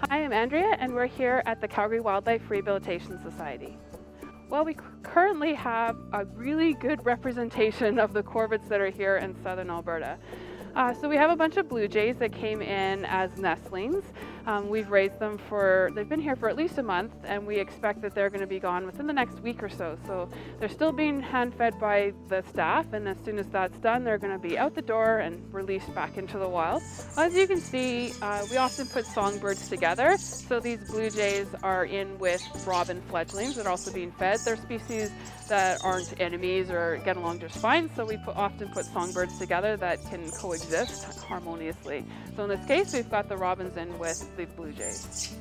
Hi, I'm Andrea, and we're here at the Calgary Wildlife Rehabilitation Society. Well, we currently have a really good representation of the corvids that are here in southern Alberta. So we have a bunch of blue jays that came in as nestlings. We've raised them they've been here for at least a month, and we expect that they're going to be gone within the next week or so. So they're still being hand-fed by the staff, and as soon as that's done, they're going to be out the door and released back into the wild. As you can see, we often put songbirds together. So these blue jays are in with robin fledglings that are also being fed. They're species that aren't enemies or get along just fine, so we often put songbirds together that can coexist harmoniously. So in this case, we've got the robins in with the blue jays.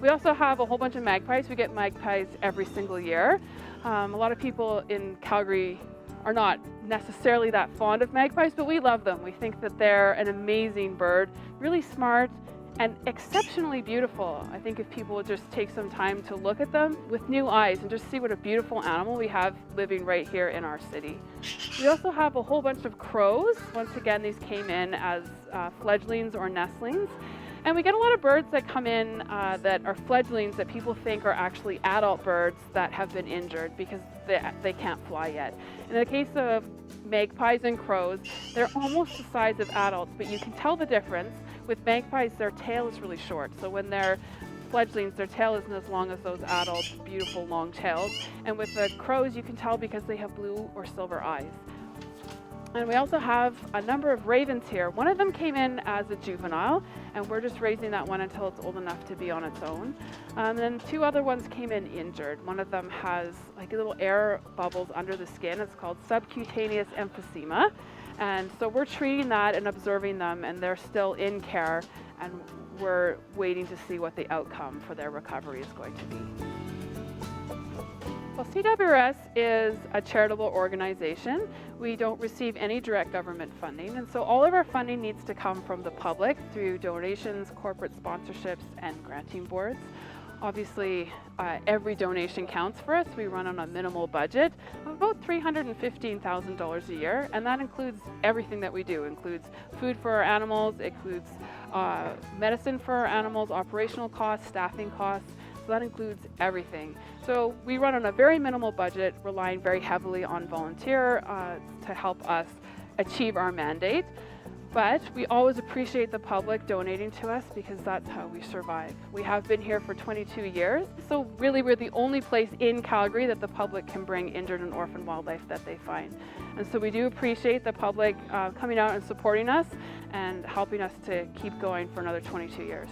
We also have a whole bunch of magpies. We get magpies every single year. A lot of people in Calgary are not necessarily that fond of magpies, but we love them. We think that they're an amazing bird, really smart, and exceptionally beautiful. I think if people would just take some time to look at them with new eyes and just see what a beautiful animal we have living right here in our city. We also have a whole bunch of crows. Once again, these came in as fledglings or nestlings. And we get a lot of birds that come in that are fledglings that people think are actually adult birds that have been injured because they can't fly yet. In the case of magpies and crows, they're almost the size of adults, but you can tell the difference. With magpies, their tail is really short, so when they're fledglings, their tail isn't as long as those adult, beautiful long tails. And with the crows, you can tell because they have blue or silver eyes. And we also have a number of ravens here. One of them came in as a juvenile, and we're just raising that one until it's old enough to be on its own. And then two other ones came in injured. One of them has like little air bubbles under the skin. It's called subcutaneous emphysema. And so we're treating that and observing them, and they're still in care, and we're waiting to see what the outcome for their recovery is going to be. Well, CWRS is a charitable organization. We don't receive any direct government funding, and so all of our funding needs to come from the public through donations, corporate sponsorships, and granting boards. Obviously, every donation counts for us. We run on a minimal budget of about $315,000 a year, and that includes everything that we do. It includes food for our animals, it includes medicine for our animals, operational costs, staffing costs, so that includes everything. So we run on a very minimal budget, relying very heavily on volunteer to help us achieve our mandate. But we always appreciate the public donating to us because that's how we survive. We have been here for 22 years, so really we're the only place in Calgary that the public can bring injured and orphaned wildlife that they find. And so we do appreciate the public coming out and supporting us and helping us to keep going for another 22 years.